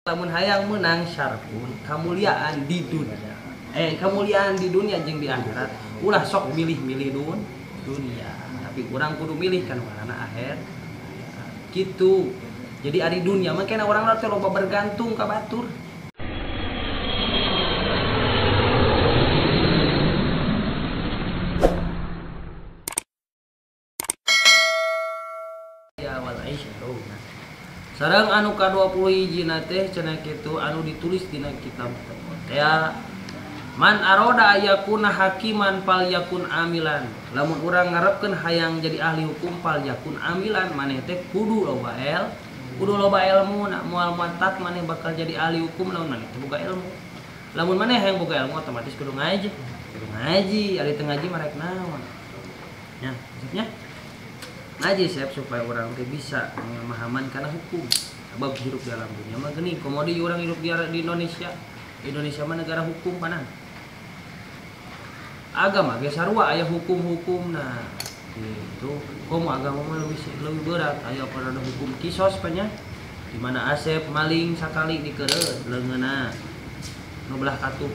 Lamun hayang menang syarpun kemuliaan di dunia. Kemuliaan di dunia jeung di akhirat ulah sok milih-milih dunia. Tapi kurang kudu milih kan warna akhir. Gitu. Jadi ari dunia mah kena urang teh loba bergantung ka batur. Ya wal aisyah. Sareng anu ka-21 na teh cenah kitu anu ditulis dina kitab teh man aroda ayakuna hakiman fal yakun amilan. Lamun urang ngarepkeun hayang jadi ahli hukum fal yakun amilan maneh teh kudu loba ilmu na moal mantap maneh bakal jadi ahli hukum lamun maneh teh boga ilmu. Lamun maneh hayang boga ilmu otomatis kudu ngaji. Ari teu ngaji mah rek naon. Nya, maksudnya ngaji siap supaya orang teh bisa memahaman karena hukum. Sebab hidup dalam dunia mah geuning komodi orang hidup di Indonesia. Indonesia mah negara hukum panan. Agama ge sarua aya hukum-hukumna. Gitu. Komo agama mah lebih berat aya pada hukum kisos nya. Di mana Asep maling sakali dikeureut leungeunna nu belah katup.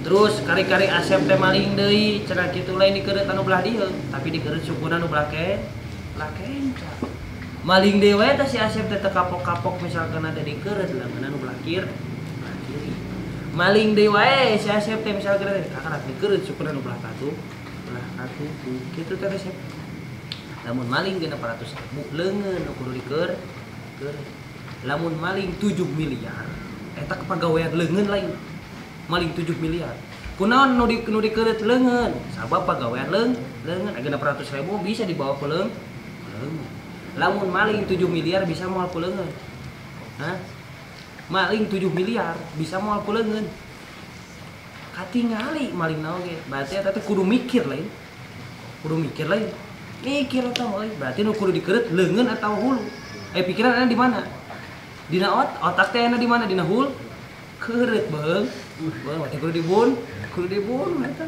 Terus kari-kari Asep teh maling deui cenah kitu lain dikeureut anu belah dieu, tapi dikeureut sukuna nu belah kenca. Maling dewe teh si Asep teh kapok-kapok misalkan ada dikeureut leungeunna nu belah kiri. Maling dewe si Asep teh misalkan ada kakak dikeureut sukuna nu belah katup. Kitu teh resep. Lamun maling geuna 400.000 leungeun nu kudu dikeureut. Lamun maling 7 miliar eta kepagawean leungeun lain. Maling 7 miliar. Kunaon nu dikeureut leungeun? Sabab pagawean leungeun ageuna 400.000 bisa dibawa ku leungeun. Lamun maling 7 miliar bisa moal ku leungeun. Hah? Maling 7 miliar bisa moal ku leungeun. Katingali maling naon ge. Berarti eta teh kudu mikir lain. Mikir eta mah berarti nu kudu dikeureut leungeun atawa hulu. Pikiran ana di mana? Dina otak teh ana di mana? Dina hulu. Keureut beung. Beung teh kudu dibun eta.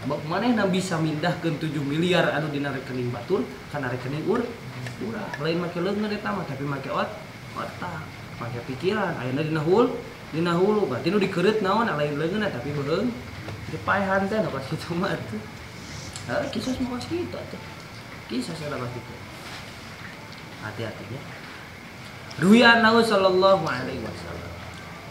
Sebab manehna bisa mindahkeun 7 miliar anu dina rekening batur kana rekening urang. Lain make leungeun eta mah tapi make otak, make pikiran. Ayeuna dina hulu berarti nu dikeureut naon lain leungeun tapi beung. Dipaehan teh nu ka kitu mah atuh. Kisah mah ka kitu atuh. Kisah salah ka kitu. Hati-hati ya. Ruya Nabi sallallahu alaihi wasallam.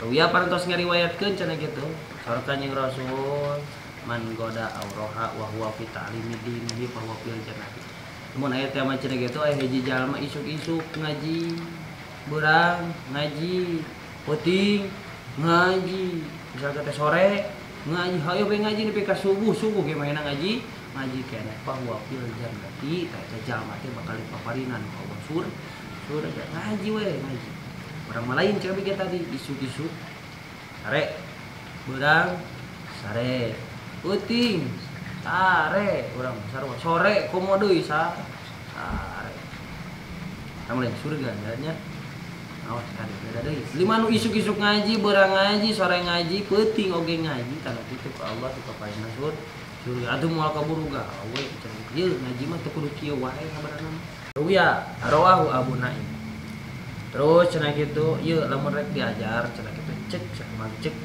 Ruya parantos ngariwayatkeun cenah kitu. Sareng Kanjeng Rasul man goda auroha wa huwa fi ta'limi dinihi fa huwa fil jannah. Mun aya teh mah cenah kitu aya hiji jalma isuk-isuk ngaji, beurang ngaji, peuting ngaji, misalkan teh sore ngaji, hayo we ngaji nepi ka subuh ge maena ngaji keneh fa huwa fil jannati eta jalma teh bakal dipaparinan ku Allah surga ngaji we ngaji. Orang lain cenah bieu tadi isuk-isuk sare beurang sare peuting sare urang sarua sore komo deui sare kamu lain surga nya awas kali beda deui lima nu isuk-isuk ngaji beurang ngaji sore ngaji peuting oge ngaji kana kitu ka Allah dipapaina surga atuh moal kaburu gawe cenah ieu ngaji mah teu kudu kieu wae ngabarana ruya rawahu Abu Naim. Terus cenah kitu ieu lamun rek diajar cenah kitu cek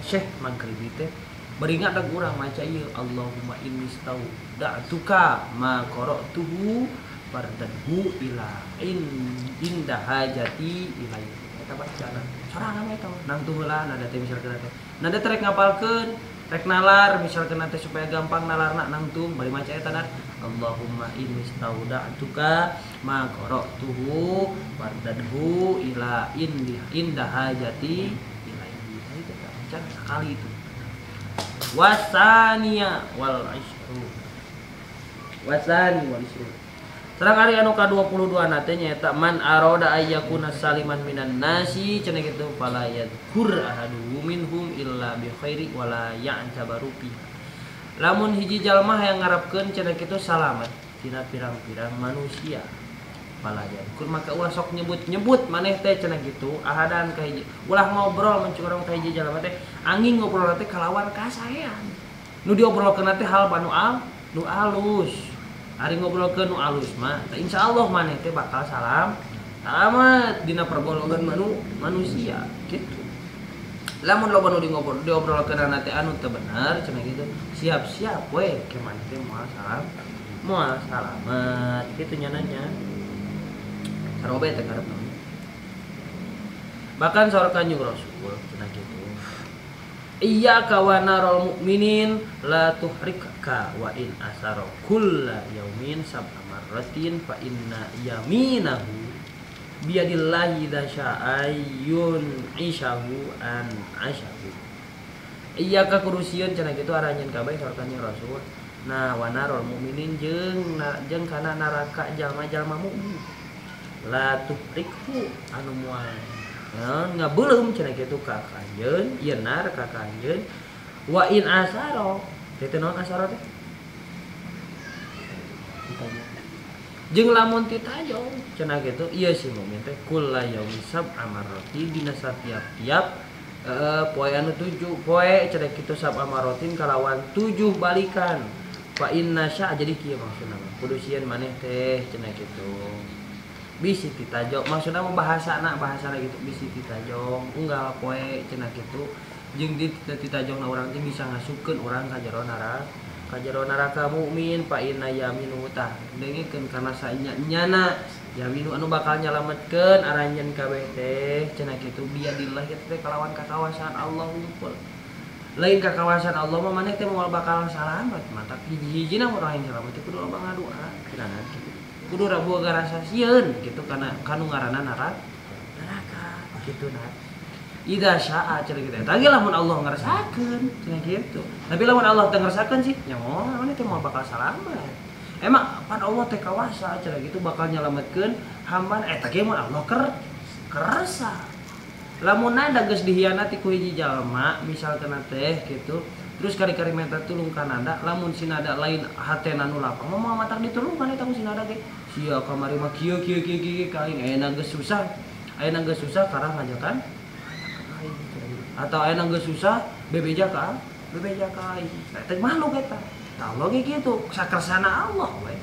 Syekh Maghribi teh beringat da urang maca ieu Allahumma inni stauda'tuka ma qara'tuhu fardadhu ila inda hajati ilaihi eta bacana sorangan eta nang tuh heula nada teh misalkan teh nada teh rek ngapalkeun rek nalar misalkan teh supaya gampang nalarna nang tuh bari maca eta na Allahumma inni stauda'tuka ma qara'tuhu fardadhu ila inda hajati ilaihi itu kan sekali itu wasani wal isru sareng ari anu ka-22 na teh nyaeta man aroda ayyakuna saliman minan nasi cenah kitu fala yadhkur ahadu minhum illa bi khairi wala ya'tabaru fi. Lamun hiji jalma hayang ngarepkeun cenah kitu salamet tina pirang-pirang manusia fala yadhkur maka ulah sok nyebut maneh teh cenah kitu ahadan ka hiji ulah ngobrol mencurang ka hiji jalma teh angin ngobrol teh kalawan kasaean nu diobrolkeun teh hal nu alus. Ari ngobrolkeun nu alus mah insyaallah maneh teh bakal amat dina pergolongan manusia gitu. Lamun loba nu diobrolkeun teh anu teu bener cenah gitu. Siap-siap we ke mana teh moal salamet kitu nyananya. Sarobe teh karep. Bahkan saur Kanjeng Rasul cenah gitu. Iyyaka wa narul mu'minin la tuhrika wa in asara kulla yaumin sab'a marratin fa inna yaminahu biyadillahi dasya'ayun isyahu an asyahu. Iyyaka kurusieun cenah kitu aranjeun kabeh saur Kanjeng Rasul. Nah wa narul mu'minin jeung kana neraka jalma-jalma mukmin. La tuhriku anu moal ngabeulem cenah kitu ka kanjeun ieu nar ka kanjeun wa in asaro teh naon asaro teh jeung lamun titajong cenah kitu ieu si mukmin teh kulla yaumi sab amaroti dina satiap-tiap poe anu 7 poe cenah kitu sab amarotin kalawan 7 balikan fa inna sya jadi kieu maksudna kudu sieun maneh teh cenah kitu bisi titajong maksudna mah bahasana gitu bisi titajong unggal poe cenah kitu jeung di titajongna urang teh bisa ngasupkeun urang ka jero neraka mukmin fa inna yaminu tah dengikeun kana sanyana yaminu anu bakal nyalametkeun aranjeun kabeh teh cenah kitu biadillah teh kalawan kakawasan Allah unggul lain kakawasan Allah mah maneh teh moal bakal salamet mantap hiji-hijina urang yang salamet teh kudu loba ngadua cenah kitu kudu rabu garasa sieun gitu karena kanu ngaranna neraka gitu nah ida syaa cenah kitu eta ge lamun Allah ngarasakeun cenah kitu tapi lamun Allah teu ngarasakeun sih nya moal mana teh moal bakal salamet emang pan Allah teh kawasa cenah kitu bakal nyalametkeun hamba eta ge mun Allah kerasa lamun nada geus dihianati ku hiji jalma misalkan teh gitu terus kari-kari minta tulung kanada lamun sinada lain hatena nu lapang moal matak ditulungkan eta ku sinada ge sia kamari mah kieu kaing ayeuna geus susah karang ngajakan atau ayeuna geus susah bebeja ka aing eta makhluk eta Allah ge kitu sakersana Allah we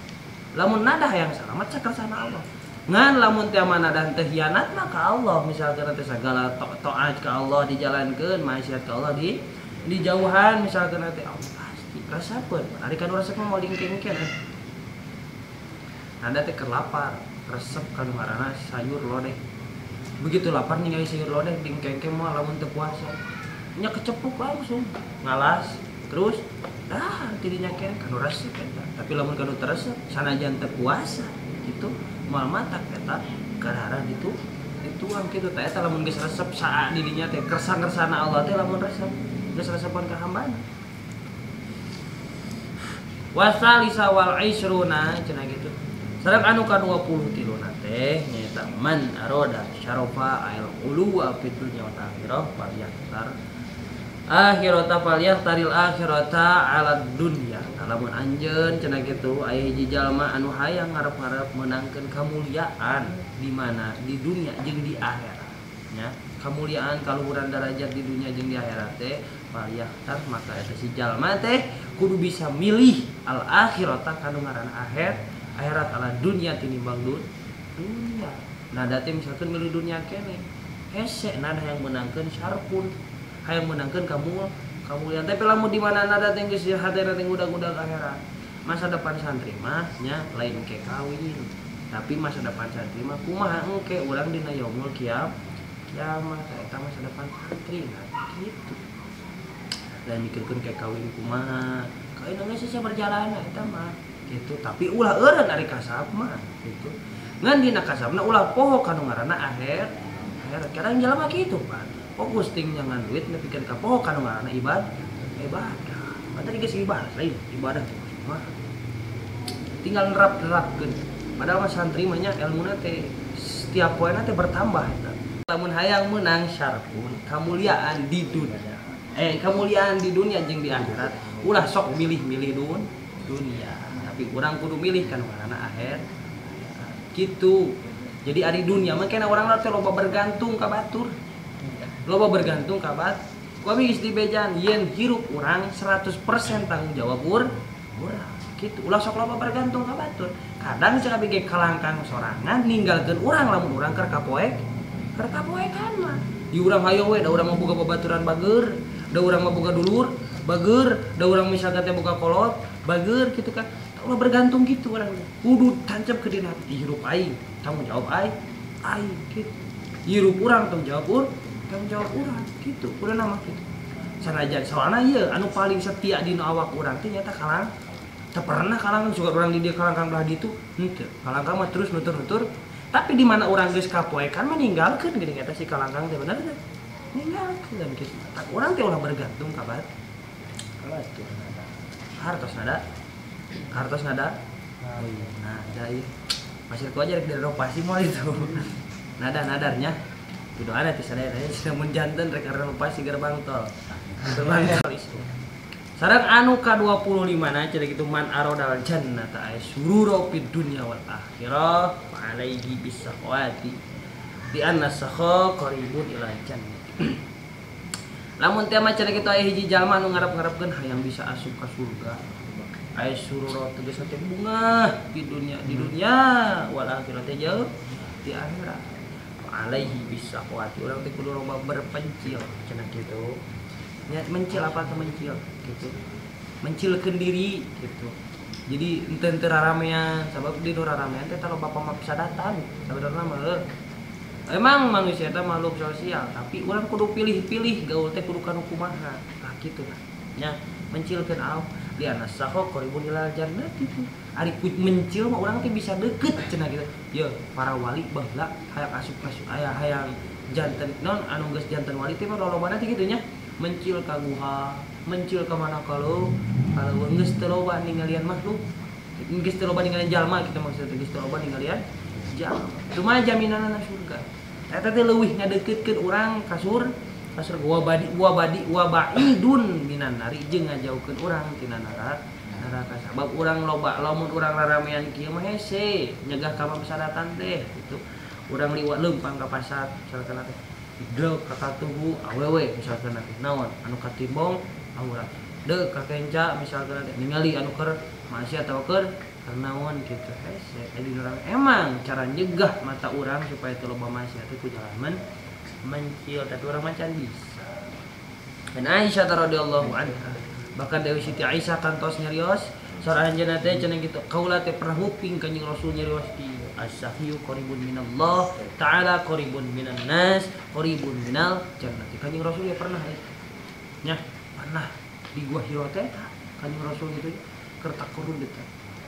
lamun nada hayang salamet sakersana Allah ngan lamun teh nada teh hianat mah ka Allah misalkan teh sagala taat ka Allah dijalankeun maksiat ka Allah di jauhan misalkan nanti Allah pasti rasakeun ari kanu resep mah moal dingkengkeun nada teh keur lapar resep kanu ngaranna sayur lodeh begitu lapar ningali sayur lodeh dingkengkeun mah lamun teu puasa nya kecepuk langsung ngalas terus tidinya kene kanu resep eta tapi lamun kanu teu resep sanajan teu puasa gitu moal matak eta kadara dituang kitu teh eta lamun geus resep saa didinya teh kersa-kersana Allah teh lamun resep geus resepan ka hambana wasalisa wal isruna cenah gitu sareng anu ka-23 teh nyaeta man aroda syarafa al uluwa fid dunya wa akhirah falyahtaril akhirata ala dunya lamun anjeun cenah kitu aya hiji jalma anu hayang ngarep-ngarep menangkeun kamuliaan di mana di dunia jeung di akhirat nya kamuliaan kaluhuran derajat di dunia jeung di akhirat teh falyahtar maka eta si jalma teh kudu bisa milih al akhirata kanu ngaranna akhirat ala dunya tinimbang dunia nada teh misalkan milih dunia kene hese nada yang menangkeun syarpun hayang menangkeun kamuliaan tapi lamun di mana nada teh geus hadena teh udag-udag akhirat masa depan santri mah nya lain ke kawin tapi masa depan santri mah kumaha engke urang dina yaumul kiamat eta masa depan santri nah gitu dan mikirkeun ke kawin kumaha kawin geus sia berjalan eta mah gitu tapi ulah eureun ari kasab mah gitu ngan dina kasabna ulah poho kanu ngaranna akhirat kadang jelema kitu pan fokus ting jangan duit nepikeun ka poho kanu ngaranna ibadah tadi geus ibadah lain ibadah mah tinggal nerap-nerapkeun padahal mah santri mah nya elmuna teh setiap poena teh bertambah eta lamun hayang meunang syarpun kamuliaan di dunia kamuliaan di dunia jeung di akhirat ulah sok milih-milih dunia tapi urang kudu milih kanu ngaranna akhirat gitu jadi ari dunia mah kena urang teh loba bergantung ka batur loba bergantung ka bat ku abis di bejan yen hirup urang 100% tanggung jawab urang gitu ulah sok loba bergantung ka batur kadang cenah bege kalangkang sorangan ninggalkeun urang lamun urang keur kapoekan mah di urang hayo we da urang mah boga babaturan bageur da urang mah boga dulur bageur da urang misalkan teh boga kolot bageur gitu kan ulah bergantung gitu urang kudu tancap ke dina hirup aing tanggung jawab aing gitu hirup urang tanggung jawab urang gitu udah nama gitu sanajan soalna ieu anu paling setia dina awak urang teh nyata kalang teu pernah kalang suka urang di dieu kalangkang belah ditu henteu kalangkang mah terus nutur tapi di mana urang geus kapoekan mah ninggalkeun geuning eta si kalangkang teh bener teh ninggalkeun kitu tak urang teh ulah bergantung ka batur hartos nada oh iya nada ieu masih ku aja rek direnovasi moal itu nadarnya kudu ada ti sadaya mun janten rek renovasi gerbang tol itu sareng anu ka-25 na cenah kitu man aradal jannata ay surura fid dunya wal akhirah fa alaihi bisaqawati di anna sakha qaribun ila jannah lamun teh mah cenah kitu aya hiji jalma anu ngarep-ngarepkeun hayang bisa asup ka surga ay surura tegas teh bunga di dunya wal akhirah teh jauh di akhirat fa alaihi bisaqawati urang teh kudu loba berpencil cenah kitu nya mencil apa tuh mencil gitu mencilkeun diri gitu jadi ente raramean sabab di raramean teh talo bapa mah pisadatan sabenerna mah emang manusia teh makhluk sosial tapi urang kudu pilih-pilih gaul teh kudu kanu kumaha nah kitu nya mencilkeun au di anas sakho qaribun ilal jannah gitu ari mencil mah urang teh bisa deukeut cenah gitu ye para wali baheula hayang asup aya hayang janten non anu geus janten wali teh mah lolobana teh kitu nya mencil ka guha, mencil ka mana kalau geus teu loba ningalian makhluk, geus teu loba ningalian jalma kita maksudna geus teu loba ningalian jalma. Cuma jaminanna surga. Eta teh leuwih ngadeukeutkeun urang ka surga wa baidun minan nari jeung ngajauhkeun urang tina neraka sabab urang loba lamun urang raramean kieu mah hese nyegah ka pasadatan teh gitu. Urang liwat leumpang ka pasar misalkan teh deu kakatuhu awewe misalkan nanti naon anu katimbong aura deu kakenca misalkan nanti ningali anu keur maksiat atau keur naon kitu hese jadi urang emang cara nyegah mata urang supaya teu loba maksiat teh ku jalan mencil tapi urang macan bisa dan Aisyah radhiyallahu anha bahkan Dewi Siti Aisyah kantos nyarios saranjeunna teh cenah kitu kaula teh pernah nguping ka Kanjeng Rasul nyarios di as-sahyu qaribun minallah ta'ala qaribun minan nas qaribun minal jannati Kanjeng Rasul ya pernah nya pernah di gua Hira teh Kanjeng Rasul itu keur takurun eta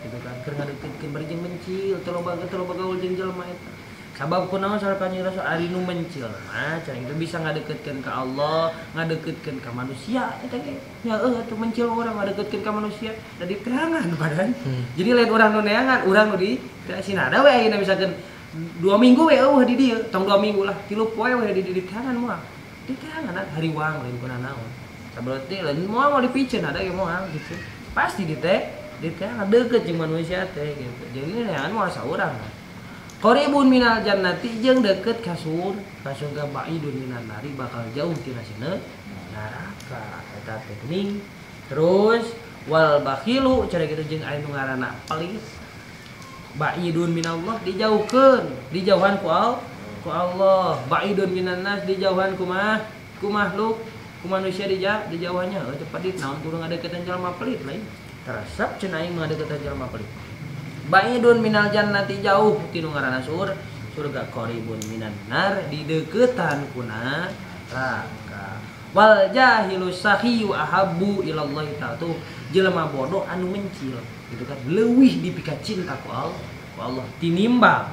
gitu kan keur ngadeukeutkeun bari jeung mencil teu loba gaul jeung jalma eta sabab kunaon salah Kanjeng Rasul ari nu mencil mah cenah itu bisa ngadeukeutkeun ka Allah ngadeukeutkeun ka manusia eta ge nya atuh mencil urang ngadeukeutkeun ka manusia da diterangan badan jadi lain urang nu neangan urang nu di sinada we ayeuna misalkan 2 minggu we eueuh di dieu tong 2 minggu lah 3 poe we di diterangan moal diterangan hariwang lain kuna naon saberarti lain moal dipiceun ada ge moal gitu pasti diterangan deukeut jeung manusia teh gitu jadi neangan moal saurang qaribun minal jannati jeung deukeut ka surga baidun minan nari bakal jauh tina sina neraka eta teh geuning terus wal bakhilu cara kitu jeung anu ngaranna pelit baidun minallah dijauhan ku Allah baidun minan nas dijauhan ku makhluk ku manusia dijauhannya cepat dit naon kudu ngadeukeuten jalma pelit lain terasap cenah aing ngadeukeuten jalma pelit baidun minal jannati jauh tinu ngaranna surga qaribun minan nar dideuketan ku neraka wal jahilu sahiyu ahabbu ilallahi ta'ala tuh jelema bodoh anu mencil gitu kan leuwih dipika cinta ku Allah tinimbang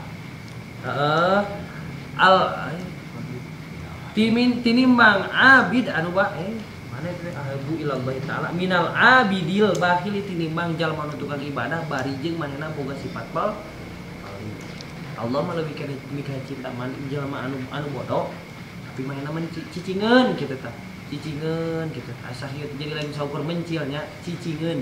tinimbang abid anu bae mana teh ahabbu ilallahi ta'ala minal abidil bakhil tinimbang jalma nu tukang ibadah bari jeung manehna boga sifat bal Allah mah leuwih kana cinta man jalma anu bodoh tapi manehna cicingeun kitu tah cicingeun gitu asa hieu jadi lain saukur mencilnya cicingeun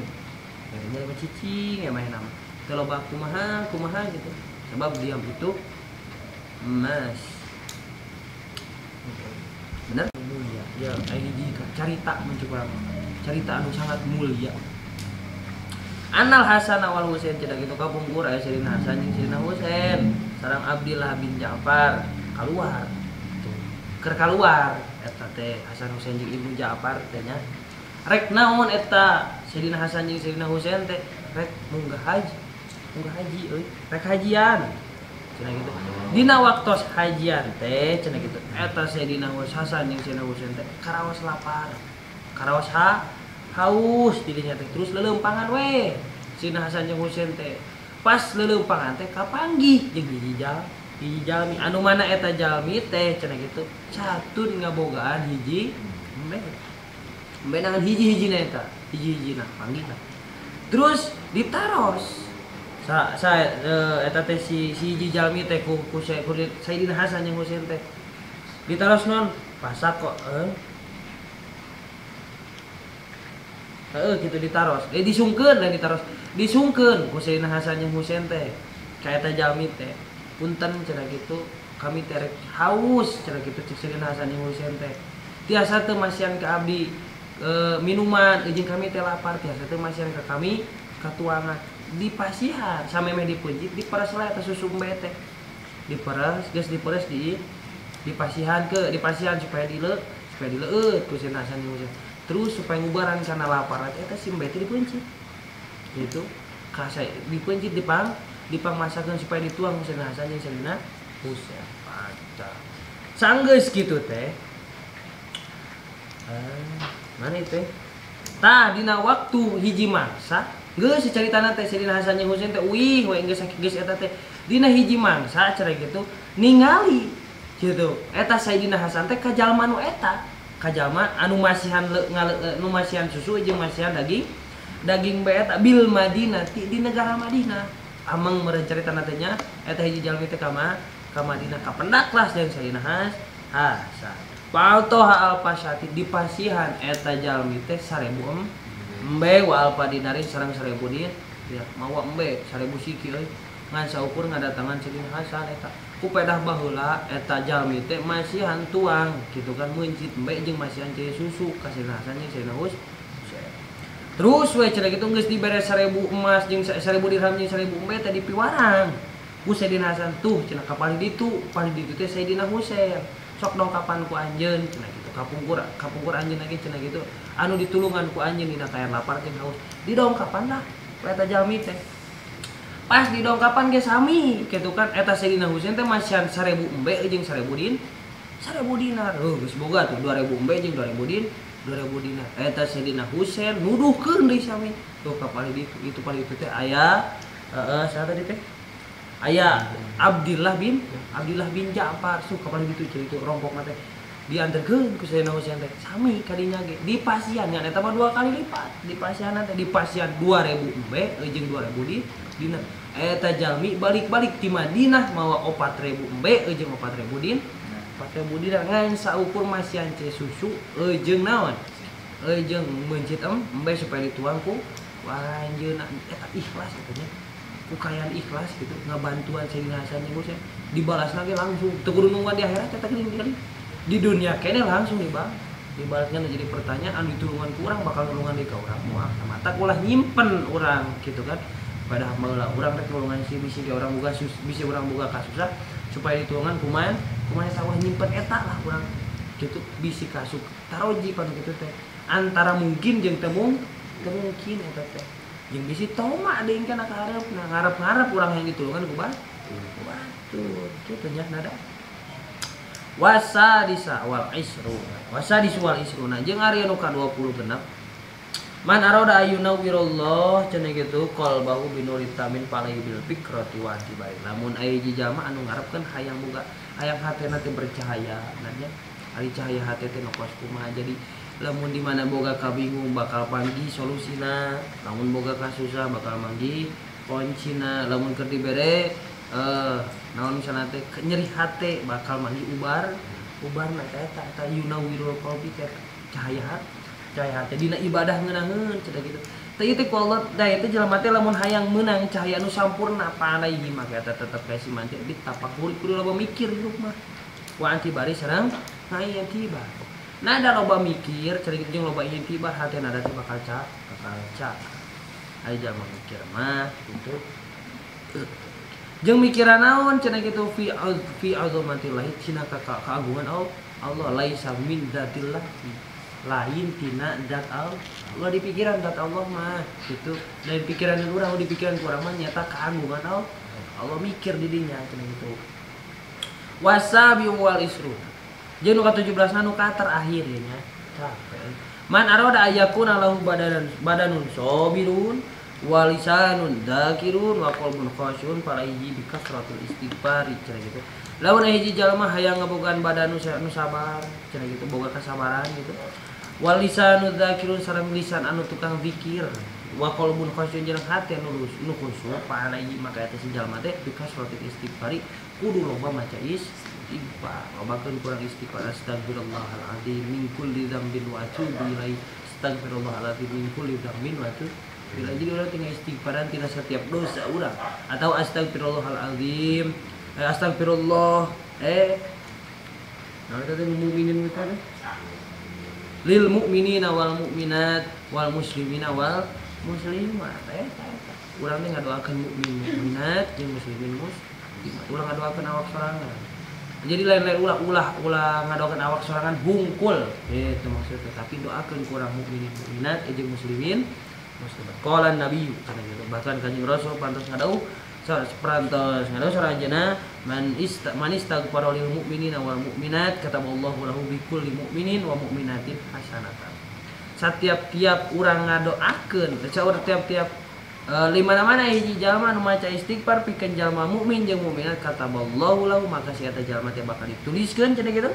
ya mah cicing ya manehna mah teu loba kumaha gitu sebab diam itu emas bener mulia ya hiji carita mencoba carita anu sangat mulia Anal Hasan wal Husain cenah kitu kapungkur aya Sayyidina Hasan jeung Sayyidina Husain sareng Abdillah bin Ja'far keluar. Tuh. Keur kaluar eta teh Hasan Husain jeung Ibnu Ja'far teh nya. Rek naon eta Sayyidina Hasan jeung Sayyidina Husain teh rek munggah haji euy, rek hajian. Cenah gitu. Dina waktos hajian teh cenah gitu. Eta Sayyidina Hasan jeung Sayyidina Husain teh karaos lapar. Karaos haus dirinya teh terus lelempangan we. Sayyidina Hasan jeung Husain teh pas lelempangan teh kapanggih jeung hiji jalmi anu mana eta jalmi teh cenah gitu. Catun ngabogaan hiji embe nangan hiji-hijina eta, hiji-hijina panggihna. Terus ditaros eta teh si hiji jalmi teh ku Sayyidina Hasan jeung Husain teh ditaros non pasak kok gitu ditaros disungkeun dan ditaros disungkeun ku Sayyidina Hasan jeung Husain teh ka eta jalmi teh punten cenah kitu kami teh rek haus cenah kitu cek Sayyidina Hasan jeung Husain teh tiasa teu masian ka abdi minuman jeung kami teh lapar tiasa teu masian ka kami katuangan dipasihan samemeh dipeunjit diperes lah eta susu embe teh diperes geus diperes dipasihan supaya dileueut ku Sayyidina Hasan jeung Husain. Terus supaya ngubaran karena lapar eta si embe teh dipeunjit. Gitu. Kasa dipeunjit dipang masakeun supaya dituang ku Sayyidina Hasan jeung Sayyidina Husain. Paca. Sanggeus kitu teh. Mana teh? Tah dina waktu hiji mangsa geus caritana teh Sayyidina Hasan jeung Husain teh we geus eta teh dina hiji mangsa cara gitu ningali gitu eta Sayyidina Hasan teh ka jalma nu eta ka jalma anu masihan susu jeung masihan daging bae eta bil Madinah di negara Madinah amang meureun caritana teh nya eta hiji jalmi teh ka Madinah ka pendaklas jeung Sayyidina Hasan Paltoha alpasati dipasihan eta jalmi teh 1000 embe wa alpa dinarin sareng 1000 din ya mawa embe 1000 siki euy ngan saukur ngadatangan Sayyidina Hasan eta ku pedah baheula eta jalmi teh masihan tuang kitu kan meunjit embe jeung masihan cai susu ka Sayyidina Hasan jeung Sayyidina Husain. Terus we cenah kitu geus dibere 1000 emas jeung 1000 dirham jeung 1000 embe teh dipiwarang ku Sayyidina Hasan tuh cenah ka paling ditu teh Sayyidina Husain sok dongkapan ku anjeun cenah kitu kapungkur anjeun lagi cenah kitu anu ditulungan ku anjeun dina kayan lapar jeung haus didongkapan lah eta jalmi teh pas didongkapan ge sami kitu kan eta Sayyidina Husain teh masihan 1000 embe jeung 1000 dinar geus boga tuh 2000 embe jeung 2000 dinar eta Sayyidina Husain nuduhkeun deui sami tuh ka paling itu paling itu teh aya saha tadi teh aya Abdillah bin Ja'far suka paling itu cerita rompok teh dianterkeun ku Sayyidina Husain teh sami kadinya ge dipasihan nya eta mah 2 kali lipat dipasihan teh dipasihan 2000 embe jeung 2000 dinar eta jalmi balik-balik ti Madinah mawa 4000 embe jeung 4000 dinar ngan saukur masihan cai susu jeung naon jeung meunjit embe supaya dituang ku anjeunna eta ikhlas eta nya ku kayaan ikhlas gitu ngabantuan Sayyidina Hasan jeung Husain dibalas lagi langsung teu kudu nungguan di akhirat eta geuning di dunia kene langsung dibalasnya jadi pertanyaan ditulungan ku urang bakal nulungan di ka urang moal mata ulah nyimpen urang gitu kan padahal meulah urang rek nulungan si bisi ge urang boga bisi urang boga kasusah supaya ditulungan kumaha sawah nyimpen eta lah urang gitu bisi kasuk taroji panu kitu teh antara mungkin jeung teu mungkin eta teh jeung bisi toma deui kana ka hareup ngarep urang yang ditulungan ku batu kitu nya nada wasadisa wal isruna jeung ari anu ka-20 genep man aroda ayuna wirallah cenah kitu qalbahu binuritamin palai bil fikrati wa tibai lamun aya hiji jalma anu ngarepkeun hayang boga hayang hatena teh bercahaya nanya ari cahaya hate teh nokos kumaha jadi lamun di mana boga kabingung bakal panggih solusina lamun boga kasusah bakal manggih kuncina lamun keur dibere naon misalna teh nyeri hate bakal manggih ubarna eta yunawirul qalbi teh cahaya hate dina ibadah ngeunaheun cenah kitu teh ieu teh ku Allah da eta jelema teh lamun hayang meunang cahaya anu sampurna panai mah eta tetep kae siman teh ditapakur kudu loba mikir hirup mah wa antibari sareng ngayang tiba nada loba mikir cerita jeung loba ingin tiba hati nada teh bakal cak aya jalma mikir mah gitu. Jeung mikiran naon cenah kitu fi azamatillah cina keagungan Allah laisa min dzatillah lain tina zat Allah di pikiran zat Allah mah gitu. Dan pikiran urang di pikiran urang mah nyata keagungan Allah mikir di dinya cenah kitu. Wasabi wal isru. Jeung nu ka-17 nu ka terakhir nya. Capek. Man arada ayakuna lahu badanun sabirun walisanun dzakirun wa qalbun khasyun falaihi bi kasratul istighfar cenah gitu. Lamun hiji jalma hayang ngabogaan badan nu sabar cenah gitu, boga kasabaran gitu. Walisanu dzakirun sareng lisan anu tukang zikir wa qalbun khasyun jeung hate nu khusyuk falaihi maka eta si jalma teh bi kasratul istighfari kudu loba maca istighfar. Lobakeun kurang istighfar astagfirullahaladzim min kulli dzambin wa atubu ilaihi astagfirullahaladzim min kulli dzambin wa atubu ilaihi. Jadi urang tinggal istighfaran tina setiap dosa urang atau astagfirullahaladzim astagfirullah nah tadi mukminin kita deh lil mukminina wal mukminat wal muslimina wal muslimat urang teh ngadoakeun mukmin mukminat jeung muslimin muslimat urang ngadoakeun awak sorangan. Jadi lain-lain ulah ngadoakeun awak sorangan hungkul itu maksudnya, tapi doakeun ku urang mukminin mukminat jeung muslimin muslimat. Qala nabi kana gitu bahkan kanjeng Rasul pantos ngadauh saranjeunna man istaghfara lil mu'minina wal mu'minat kataballahu lahu bi kulli mu'minin wa mu'minatin hasanatan. Setiap-tiap urang ngadoakeun tiap-tiap di mana-mana hiji jalma nu maca istighfar pikeun jalma mukmin jeung mukminat kataballahu lahu maka si eta jalma teh bakal dituliskeun cenah kitu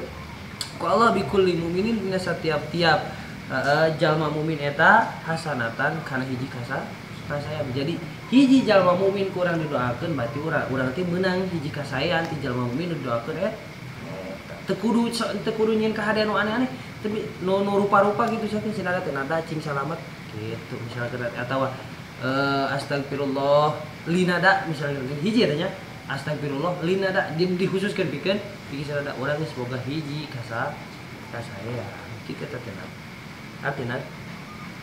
ku Allah bi kulli mu'minin dina setiap-tiap jalma mukmin eta hasanatan kana hiji kasayang. Jadi hiji jalma mukmin kurang didoakeun berarti urang teh meunang hiji kasayang ti jalma mukmin didoakeun teu kudu nyeun kahadian nu aneh-aneh tapi nu rupa-rupa gitu saking sinada teh nada cing salamet gitu misalkan atawa astagfirullah linada misalnya hiji tanya astagfirullah linada dikhususkeun pikeun sarada urang geus boga hiji kasayang kitu teh artinya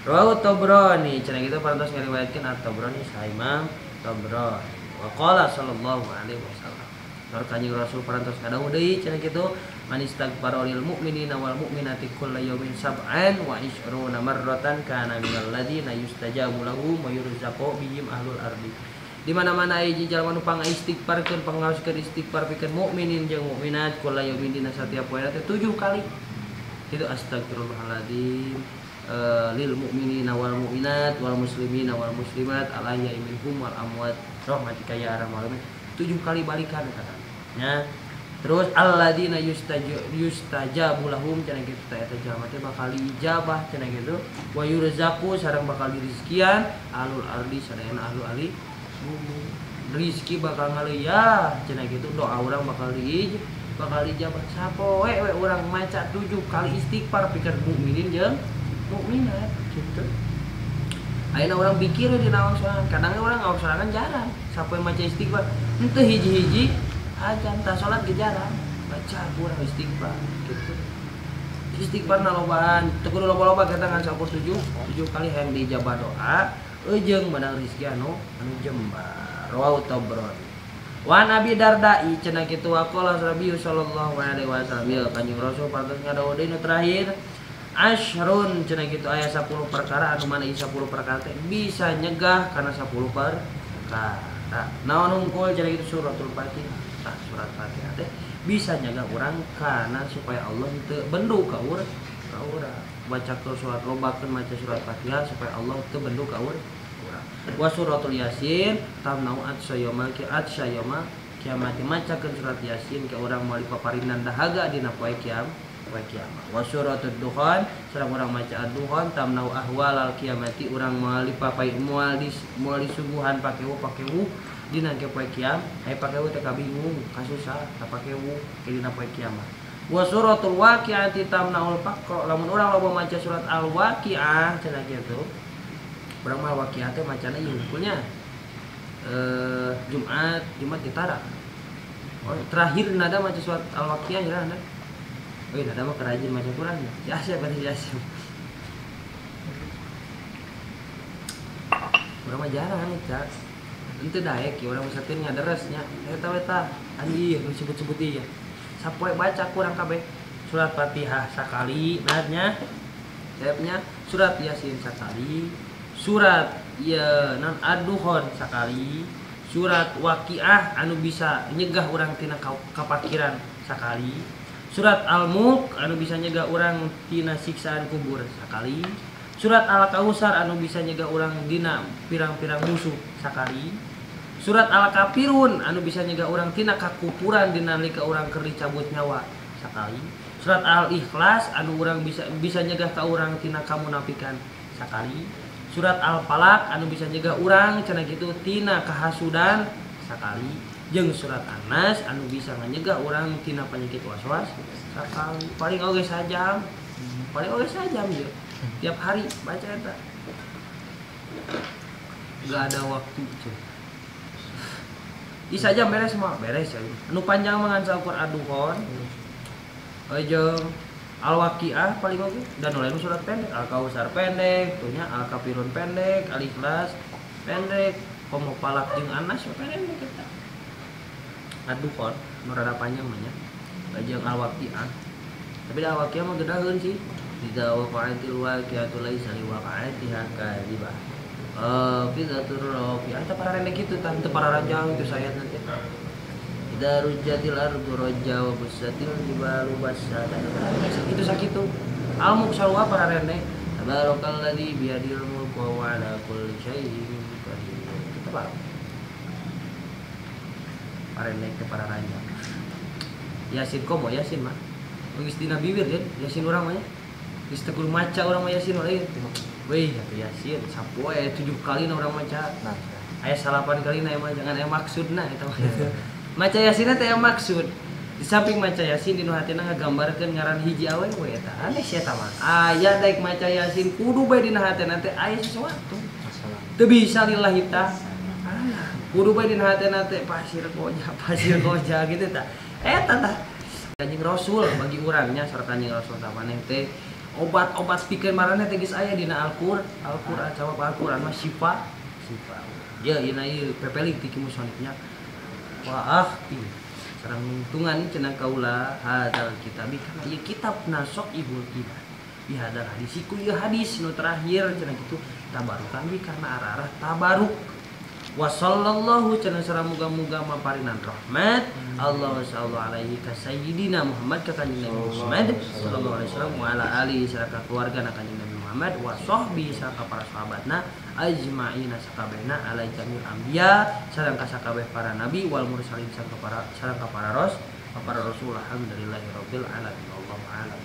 Rawu Tabrani cenah kitu parantos ngariwayatkeun at-Tabrani sa Imam Tabrani. Wa qala sallallahu alaihi wasallam. Nur kanjeng Rasul parantos ngadawuh deui cenah kitu man istaghfara lil mu'minina wal mu'minati kulla yawmin sab'an wa ishruna marratan kana minal ladzina yustajabu lahum wa yurzaqu bihim ahlul ardi. Di mana-mana hiji jalma nu pangistighfarkeun pangaoskeun istighfar pikeun mukminin jeung mukminat kulla yawmin dina satiap poe teh 7 kali. Itu astagfirullahaladzim lil mu'minina wal mu'minat wal muslimina wal muslimat al ahya'i minhum wal amwat rahmatika ya arhamar rahimin 7 kali balikan katanya. Terus alladzina yustajabu lahum cenah kitu teh eta jalma teh bakal diijabah cenah kitu wa yurzaqu sareng bakal dirizkian alul ardi sadayana ahlu ali bumi rizki bakal ngaleuya cenah kitu doa urang bakal dijabah sapoe we urang maca 7 kali istighfar pikeun mukminin jeung mukminat gitu. Ayeuna urang pikir di naon sorangan, kadang urang awak sorangan jarang. Sapoe maca istighfar, henteu hiji-hiji ajan tah salat ge jarang. Baca urang istighfar gitu. Istighfar nalobaan, teu kudu loba-loba kita ngan sampur 7 kali hayang dijabah doa, jeung menang rezeki anu jembar. Rawahu Tabrani. Wa Nabi Darda'i cenah kitu waqala Nabi sallallahu alaihi wasallam ya kanjeng Rasul pantos ngadawuh deui nu terakhir asyrun cenah kitu aya 10 perkara anu mana 10 perkara teh bisa nyegah kana 10 perkara. Naon hungkul cenah kitu suratul Fatihah. Surat Fatihah teh bisa nyegah urang kana supaya Allah teu bendu ka urang. Baca surat lobakeun maca surat Fatihah supaya Allah teu bendu ka urang. Wa suratul Yasin tamnau atsyayama kiamat macakeun surat Yasin ke urang moal paparingan dahaga dina poe kiamat. Wa suratul Dukhan sareng urang maca ad-Dukhan tamnau ahwalal kiamati urang moal dipapai moal disuguhan pakewu dina ke poe kiamat aya pakewu teh kabingung kasusah tah pakewu ke dina poe kiamat. Wa suratul Waqi'ati tamnaul faqra lamun urang loba maca surat Al-Waqi'ah cenah kitu urang mah Waqi'ah teh macana ieu hukulnya Jumat ditara. Oh terakhir nada maca surat Al-Waqi'ah ya anda. Oh iya, ada mah kerajin macam Quran ya. Siapa berarti Yasin. urang mah jarang Cak. Henteu daek ya urang saeukeun ngaderesnya. Eta anu ieu nu disebut-sebut ieu. Sapoe baca kurang kabeh surat Fatihah sakali naadnya. Sayapnya surat Yasin sakali, surat ya non Ad-Duhon sakali, surat Waqiah anu bisa nyegah urang tina kapakiran sakali, surat Al-Mulk anu bisa nyegah urang tina siksaan kubur sakali, surat Al-Kautsar anu bisa nyegah urang dina pirang-pirang musuh sakali, surat Al-Kafirun anu bisa nyegah urang tina kakupuran dina nalika urang keur dicabut nyawa sakali, surat Al-Ikhlas anu urang bisa nyegah ka urang tina kamunafikan sakali, surat Al-Falaq anu bisa nyegah urang cenah kitu tina kahasudan sakali, jeung surat An-Nas anu bisa nganyegah urang tina penyakit waswas sakali. Paling oge sajam ya tiap hari baca eta. Gak ada waktu cuy. Isa jam beres mah beres ya. Anu panjang mah ngan Al-Qur'an Ad-Duhon. Jeung Al-Waqiah paling oge dan lain surat pendek, Al-Kautsar pendek, tuhnya Al-Kafirun pendek, Al-Ikhlas pendek, Qom Falaq jeung An-Nas pendek kita. Ad-Duhon nu rada panjang mah nya. Jeung Al-Waqiah. Tapi Al-Waqiah mah geudaheun sih. Idza waqa'atil waqi'atu laisa liwaqa'atiha kadhibah. Fizatur rafi'ah eta para rendek kitu tah teu para ranjang itu saya nanti. Idza rujjatil ardu rajja wa bussatil jibalu bassa. Sakitu sakitu. Al-Mulk sarua para rendek. Tabarakalladzi biyadil mulku wa huwa ala kulli syai'in qadir. Kita bareng. Para rendek teh para ranjang. Yasin komo Yasin mah. Geus dina bibir ya Yasin urang mah nya. Geus teu kudu maca urang mah Yasin mah ieu. Weh, atuh Yasin sapoe 7 kali na urang maca. Aya 8 kali na emang jangan maksudna eta mah. Maca Yasin teh aya maksud. Di samping maca Yasin dinu hatina ngagambarkeun ngaran hiji awewe eta. Aneh sia eta mah. Aya daek maca Yasin kudu bae dina hatina teh aya sesuatu. Teu bisa lillahi ta'ala. Kudu bae dina hatina teh pasir koja gitu tah. Eta tah. Kanjeng Rasul bagi urangnya sarta Kanjeng Rasul samaneh teh obat-obat pikeun marane teh geus aya dina Al-Qur'an cawab Al-Qur'an mah syifa. Ya ieu pepeling ti musannifnya. Wa akhti sareng nuntungan cenah kaula hadal kitabi kana ieu kitab nasok ibul ibad. Di hadal hadis iku ieu hadis nu terakhir cenah kitu tabarukan bi karena arah-arah tabaruk. Wa sallallahu cenah sareng muga-muga maparinan rahmat Allah sallallahu alaihi ka sayyidina Muhammad ka kanjeng Nabi Muhammad sallallahu alaihi wasallam wa ala alihi sareng keluarga kanjeng Nabi Muhammad wa sahbihi sareng para sahabatna ajma'ina sakabehna ala jamil anbiya sareng ka sakabeh para nabi wal mursalin sareng ka para rasul alhamdulillahirabbil alamin. Allahu a'lam.